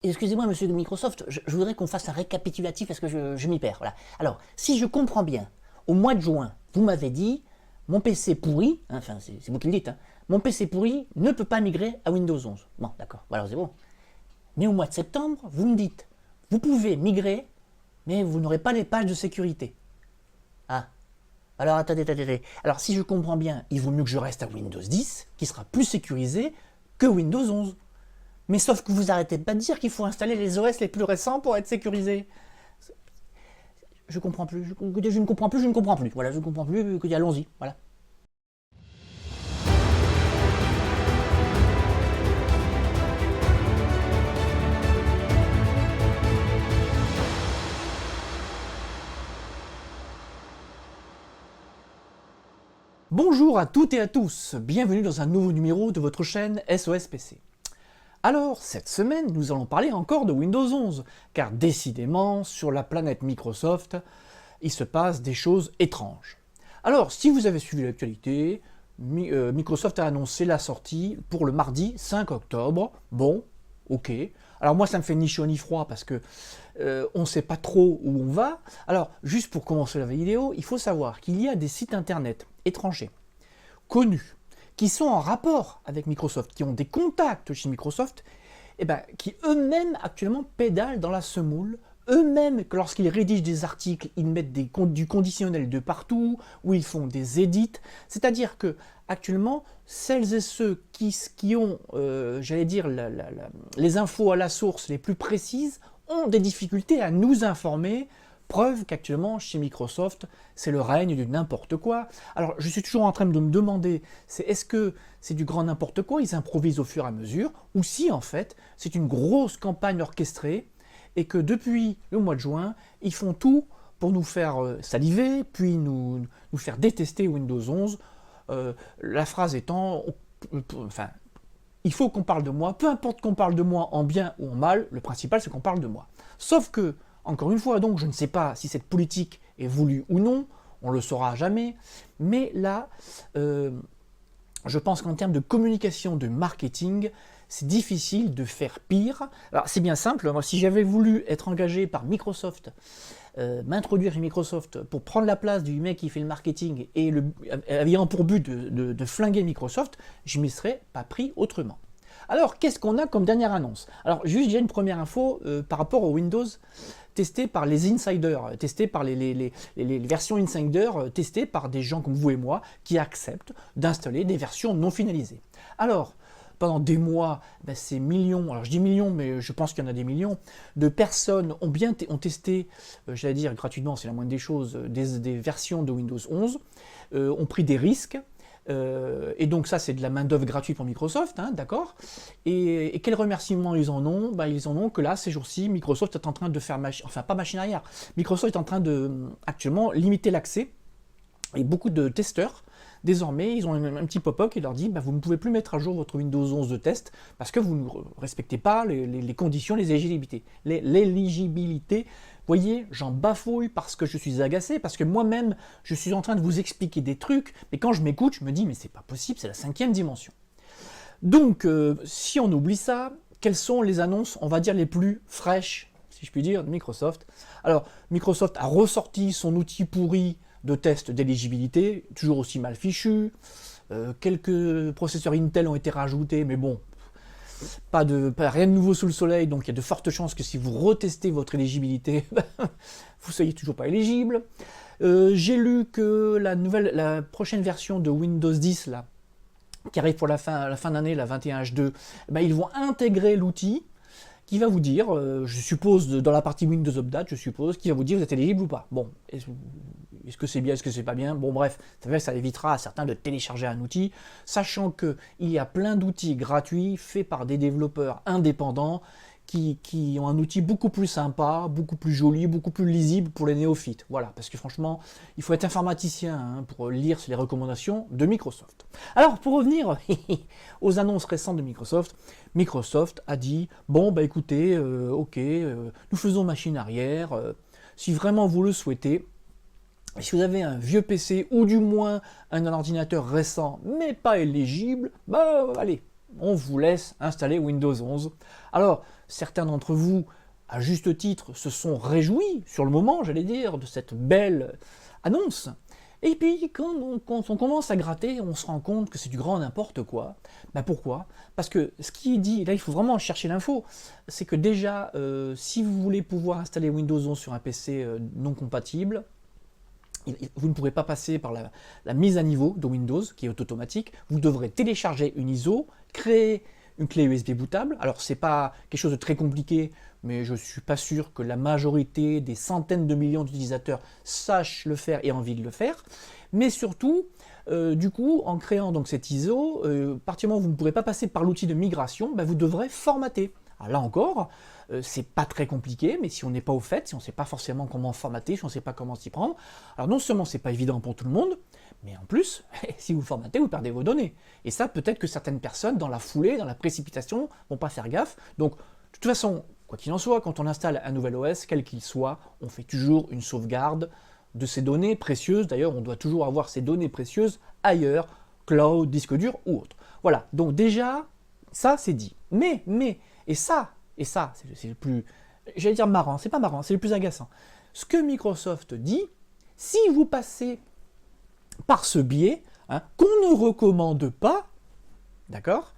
Excusez-moi, monsieur de Microsoft, je voudrais qu'on fasse un récapitulatif parce que je m'y perds. Voilà. Alors, si je comprends bien, au mois de juin, vous m'avez dit, mon PC pourri, hein, enfin c'est vous qui le dites, hein, mon PC pourri ne peut pas migrer à Windows 11. Bon, d'accord, voilà, c'est bon. Mais au mois de septembre, vous me dites, vous pouvez migrer, mais vous n'aurez pas les pages de sécurité. Ah, alors attendez. Alors si je comprends bien, il vaut mieux que je reste à Windows 10, qui sera plus sécurisé que Windows 11. Mais sauf que vous arrêtez pas de dire qu'il faut installer les OS les plus récents pour être sécurisé. Je comprends plus, je ne comprends plus, je ne comprends plus. Voilà, je ne comprends plus, allons-y, voilà. Bonjour à toutes et à tous, bienvenue dans un nouveau numéro de votre chaîne SOS PC. Alors, cette semaine, nous allons parler encore de Windows 11, car décidément, sur la planète Microsoft, il se passe des choses étranges. Alors, si vous avez suivi l'actualité, Microsoft a annoncé la sortie pour le mardi 5 octobre. Bon, ok. Alors moi, ça me fait ni chaud ni froid parce que on ne sait pas trop où on va. Alors, juste pour commencer la vidéo, il faut savoir qu'il y a des sites internet étrangers, connus, qui sont en rapport avec Microsoft, qui ont des contacts chez Microsoft, et qui eux-mêmes actuellement pédalent dans la semoule, eux-mêmes, que lorsqu'ils rédigent des articles, ils mettent du conditionnel de partout, ou ils font des edits, c'est-à-dire que actuellement, celles et ceux qui ont, j'allais dire, les infos à la source les plus précises, ont des difficultés à nous informer. Preuve qu'actuellement, chez Microsoft, c'est le règne du n'importe quoi. Alors, je suis toujours en train de me demander, est-ce que c'est du grand n'importe quoi, ils improvisent au fur et à mesure, ou si, en fait, c'est une grosse campagne orchestrée, et que depuis le mois de juin, ils font tout pour nous faire saliver, puis nous faire détester Windows 11. La phrase étant, enfin, il faut qu'on parle de moi, peu importe qu'on parle de moi en bien ou en mal, le principal c'est qu'on parle de moi. Sauf que, encore une fois, donc je ne sais pas si cette politique est voulue ou non, on le saura jamais, mais là, je pense qu'en termes de communication, de marketing, c'est difficile de faire pire. Alors c'est bien simple, moi si j'avais voulu être engagé par Microsoft, m'introduire chez Microsoft pour prendre la place du mec qui fait le marketing et ayant pour but de flinguer Microsoft, je ne m'y serais pas pris autrement. Alors qu'est-ce qu'on a comme dernière annonce? Alors juste déjà une première info par rapport au Windows testé par les insiders, testé par les versions insiders, testées par des gens comme vous et moi qui acceptent d'installer des versions non finalisées. Alors, pendant des mois, ces millions, alors je dis millions, mais je pense qu'il y en a des millions, de personnes ont testé, j'allais dire gratuitement, c'est la moindre des choses, des versions de Windows 11, ont pris des risques, et donc ça c'est de la main d'œuvre gratuite pour Microsoft, hein, d'accord. Et quels remerciements ils en ont? Ils en ont que là, ces jours-ci, Microsoft est en train de faire, enfin pas machine arrière, Microsoft est en train de, actuellement, limiter l'accès, et beaucoup de testeurs, désormais, ils ont un petit pop-up qui leur dit vous ne pouvez plus mettre à jour votre Windows 11 de test parce que vous ne respectez pas les conditions, les éligibilités. L'éligibilité, voyez, j'en bafouille parce que je suis agacé, parce que moi-même, je suis en train de vous expliquer des trucs, mais quand je m'écoute, je me dis mais c'est pas possible, c'est la 5e dimension. Donc, si on oublie ça, quelles sont les annonces, on va dire, les plus fraîches, si je puis dire, de Microsoft? Alors, Microsoft a ressorti son outil pourri de test d'éligibilité, toujours aussi mal fichu. Quelques processeurs Intel ont été rajoutés, mais bon, rien de nouveau sous le soleil, donc il y a de fortes chances que si vous retestez votre éligibilité, vous soyez toujours pas éligible. J'ai lu que la prochaine version de Windows 10, là, qui arrive pour la fin d'année, la 21H2, ils vont intégrer l'outil qui va vous dire, je suppose, dans la partie Windows Update, je suppose, qui va vous dire vous êtes éligible ou pas. Bon, est-ce que c'est bien, est-ce que c'est pas bien? Bon, bref, ça évitera à certains de télécharger un outil, sachant qu'il y a plein d'outils gratuits faits par des développeurs indépendants qui ont un outil beaucoup plus sympa, beaucoup plus joli, beaucoup plus lisible pour les néophytes. Voilà, parce que franchement, il faut être informaticien hein, pour lire les recommandations de Microsoft. Alors, pour revenir aux annonces récentes de Microsoft, Microsoft a dit, bon, écoutez, ok, nous faisons machine arrière, si vraiment vous le souhaitez, si vous avez un vieux PC ou du moins un ordinateur récent mais pas éligible, allez, on vous laisse installer Windows 11. Alors, certains d'entre vous, à juste titre, se sont réjouis sur le moment, j'allais dire, de cette belle annonce. Et puis, quand on commence à gratter, on se rend compte que c'est du grand n'importe quoi. Ben pourquoi? Parce que ce qui est dit, et là il faut vraiment chercher l'info, c'est que déjà, si vous voulez pouvoir installer Windows 11 sur un PC non compatible, vous ne pourrez pas passer par la mise à niveau de Windows, qui est automatique. Vous devrez télécharger une ISO, créer une clé USB bootable. Alors, c'est pas quelque chose de très compliqué, mais je ne suis pas sûr que la majorité des centaines de millions d'utilisateurs sachent le faire et aient envie de le faire. Mais surtout, du coup, en créant donc cette ISO, à partir du moment où vous ne pourrez pas passer par l'outil de migration, ben, vous devrez formater. Alors là encore, c'est pas très compliqué, mais si on n'est pas au fait, si on ne sait pas forcément comment formater, si on ne sait pas comment s'y prendre, alors non seulement c'est pas évident pour tout le monde, mais en plus, si vous formatez, vous perdez vos données. Et ça, peut-être que certaines personnes, dans la foulée, dans la précipitation, vont pas faire gaffe. Donc, de toute façon, quoi qu'il en soit, quand on installe un nouvel OS, quel qu'il soit, on fait toujours une sauvegarde de ces données précieuses. D'ailleurs, on doit toujours avoir ces données précieuses ailleurs, cloud, disque dur ou autre. Voilà, donc déjà, ça c'est dit. Et ça, c'est le plus, j'allais dire marrant, c'est pas marrant, c'est le plus agaçant. Ce que Microsoft dit, si vous passez par ce biais, hein, qu'on ne recommande pas, d'accord,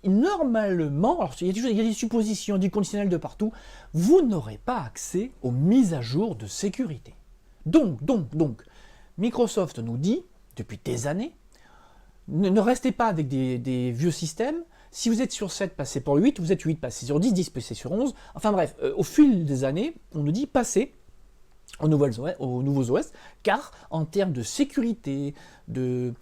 normalement, alors il y a des suppositions, du conditionnel de partout, vous n'aurez pas accès aux mises à jour de sécurité. Donc, Microsoft nous dit, depuis des années, ne restez pas avec des vieux systèmes. Si vous êtes sur 7, passez pour 8, vous êtes 8, passez sur 10, 10, passez sur 11. Enfin bref, au fil des années, on nous dit passez aux nouveaux OS, car en termes de sécurité, de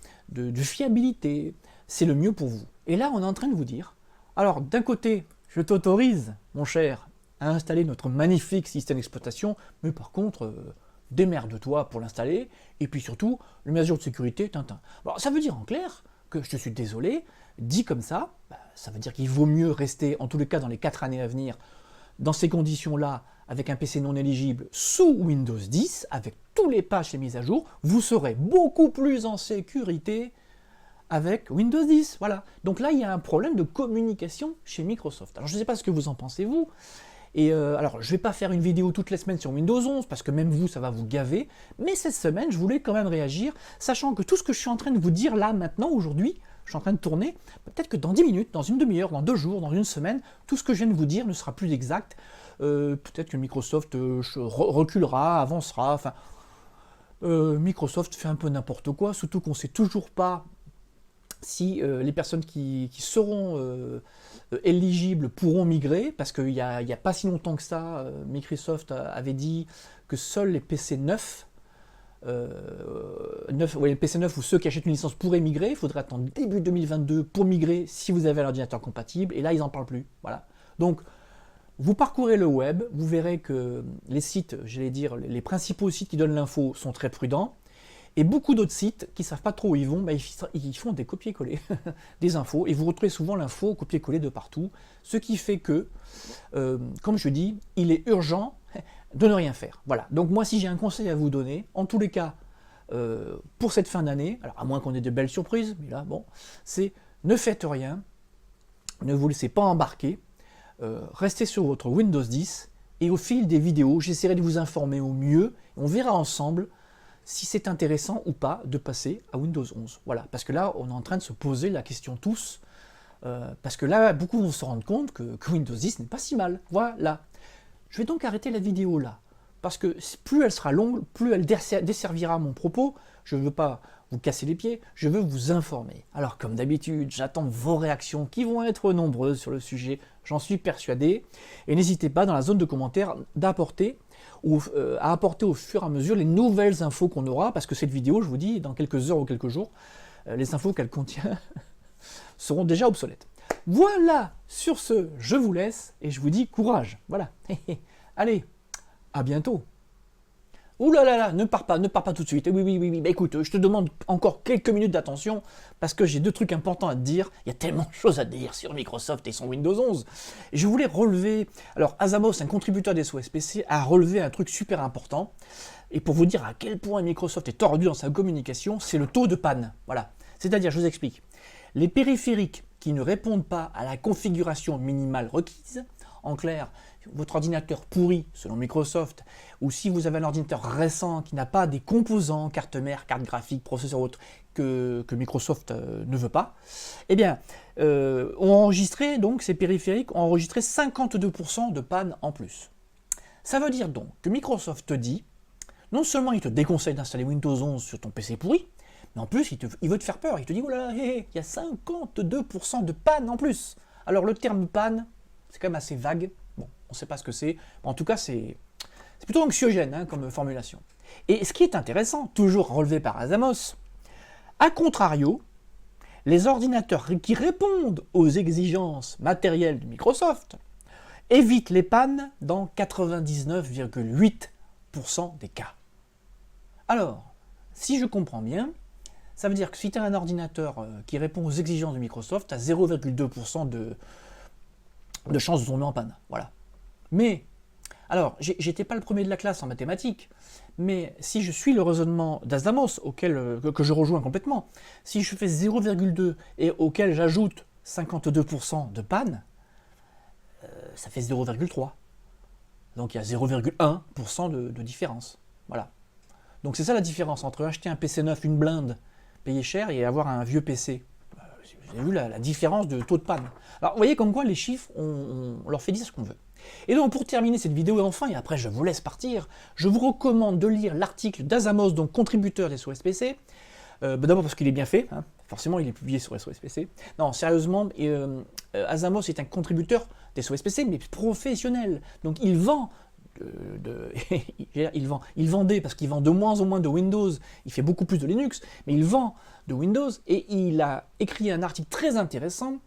fiabilité, c'est le mieux pour vous. Et là, on est en train de vous dire, alors d'un côté, je t'autorise, mon cher, à installer notre magnifique système d'exploitation, mais par contre, démerde-toi pour l'installer, et puis surtout, le mise à jour de sécurité, Tintin. Alors, ça veut dire en clair que, je suis désolé, dit comme ça, ça veut dire qu'il vaut mieux rester, en tous les cas dans les 4 années à venir, dans ces conditions-là, avec un PC non éligible, sous Windows 10, avec tous les patchs et mises à jour, vous serez beaucoup plus en sécurité avec Windows 10, voilà. Donc là, il y a un problème de communication chez Microsoft. Alors, je ne sais pas ce que vous en pensez, vous. Et alors, je ne vais pas faire une vidéo toutes les semaines sur Windows 11, parce que même vous, ça va vous gaver. Mais cette semaine, je voulais quand même réagir, sachant que tout ce que je suis en train de vous dire là, maintenant, aujourd'hui, je suis en train de tourner, peut-être que dans 10 minutes, dans une demi-heure, dans 2 jours, dans une semaine, tout ce que je viens de vous dire ne sera plus exact. Peut-être que Microsoft reculera, avancera, enfin... Microsoft fait un peu n'importe quoi, surtout qu'on ne sait toujours pas si les personnes qui seront éligibles pourront migrer, parce qu'il n'y a pas si longtemps que ça, Microsoft avait dit que seuls les PC neufs, les PC neufs ou ceux qui achètent une licence pourraient migrer. Il faudrait attendre début 2022 pour migrer si vous avez un ordinateur compatible, et là ils n'en parlent plus. Voilà. Donc vous parcourez le web, vous verrez que les sites, j'allais dire, les principaux sites qui donnent l'info sont très prudents. Et beaucoup d'autres sites qui ne savent pas trop où ils vont, ils font des copier-coller des infos, et vous retrouvez souvent l'info copier-coller de partout, ce qui fait que, comme je dis, il est urgent de ne rien faire. Voilà. Donc moi, si j'ai un conseil à vous donner, en tous les cas, pour cette fin d'année, alors à moins qu'on ait de belles surprises, mais là, bon, c'est ne faites rien, ne vous laissez pas embarquer, restez sur votre Windows 10, et au fil des vidéos, j'essaierai de vous informer au mieux, et on verra ensemble si c'est intéressant ou pas de passer à Windows 11. Voilà, parce que là, on est en train de se poser la question tous, parce que là, beaucoup vont se rendre compte que Windows 10 n'est pas si mal. Voilà. Je vais donc arrêter la vidéo là, parce que plus elle sera longue, plus elle desservira mon propos. Je ne veux pas vous casser les pieds, je veux vous informer. Alors, comme d'habitude, j'attends vos réactions qui vont être nombreuses sur le sujet, j'en suis persuadé. Et n'hésitez pas dans la zone de commentaires d'apporter à apporter au fur et à mesure les nouvelles infos qu'on aura, parce que cette vidéo, je vous dis, dans quelques heures ou quelques jours, les infos qu'elle contient seront déjà obsolètes. Voilà, sur ce, je vous laisse et je vous dis courage. Voilà. Allez, à bientôt. Ouh là là là, ne pars pas tout de suite. Oui. Bah écoute, je te demande encore quelques minutes d'attention parce que j'ai 2 trucs importants à te dire. Il y a tellement de choses à dire sur Microsoft et son Windows 11. Et je voulais relever... Alors, Azamos, un contributeur des SOSPC, a relevé un truc super important. Et pour vous dire à quel point Microsoft est tordu dans sa communication, c'est le taux de panne. Voilà. C'est-à-dire, je vous explique. Les périphériques qui ne répondent pas à la configuration minimale requise, en clair, votre ordinateur pourri selon Microsoft, ou si vous avez un ordinateur récent qui n'a pas des composants, carte mère, carte graphique, processeur autre, que Microsoft ne veut pas, eh bien, ont enregistré, donc ces périphériques ont enregistré 52% de panne en plus. Ça veut dire donc que Microsoft te dit, non seulement il te déconseille d'installer Windows 11 sur ton PC pourri, mais en plus il veut te faire peur, il te dit, oh là là, il y a 52% de panne en plus. Alors le terme panne, c'est quand même assez vague, bon, on ne sait pas ce que c'est, en tout cas c'est plutôt anxiogène hein, comme formulation. Et ce qui est intéressant, toujours relevé par Azamos, a contrario, les ordinateurs qui répondent aux exigences matérielles de Microsoft évitent les pannes dans 99,8% des cas. Alors, si je comprends bien, ça veut dire que si tu as un ordinateur qui répond aux exigences de Microsoft, tu as 0,2% de chance de tomber en panne. Voilà. Mais, alors, j'étais pas le premier de la classe en mathématiques, mais si je suis le raisonnement d'Azamos, que je rejoins complètement, si je fais 0,2 et auquel j'ajoute 52% de panne, ça fait 0,3. Donc il y a 0,1% de différence. Voilà. Donc c'est ça la différence entre acheter un PC neuf, une blinde, payer cher, et avoir un vieux PC. Vous avez vu la différence de taux de panne. Alors vous voyez comme quoi les chiffres, on leur fait dire ce qu'on veut. Et donc pour terminer cette vidéo, et enfin, et après je vous laisse partir, je vous recommande de lire l'article d'Azamos, donc contributeur des SOS-PC. D'abord parce qu'il est bien fait, hein. Forcément il est publié sur SOS-PC. Non, sérieusement, Azamos est un contributeur des SOS-PC, mais professionnel. Donc il vend, il vendait, parce qu'il vend de moins en moins de Windows, il fait beaucoup plus de Linux, mais il vend de Windows, et il a écrit un article très intéressant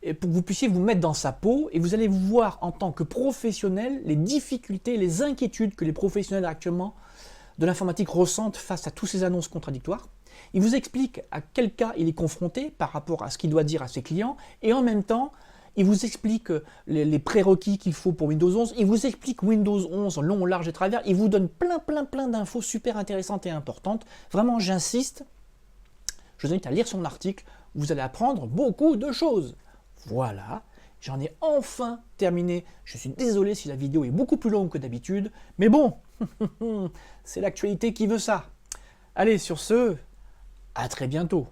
pour que vous puissiez vous mettre dans sa peau, et vous allez voir en tant que professionnel les difficultés, les inquiétudes que les professionnels actuellement de l'informatique ressentent face à toutes ces annonces contradictoires. Il vous explique à quel cas il est confronté par rapport à ce qu'il doit dire à ses clients, et en même temps, il vous explique les prérequis qu'il faut pour Windows 11, il vous explique Windows 11 long, large et travers, il vous donne plein d'infos super intéressantes et importantes. Vraiment, j'insiste, je vous invite à lire son article, vous allez apprendre beaucoup de choses. Voilà, j'en ai enfin terminé. Je suis désolé si la vidéo est beaucoup plus longue que d'habitude, mais bon, c'est l'actualité qui veut ça. Allez, sur ce, à très bientôt.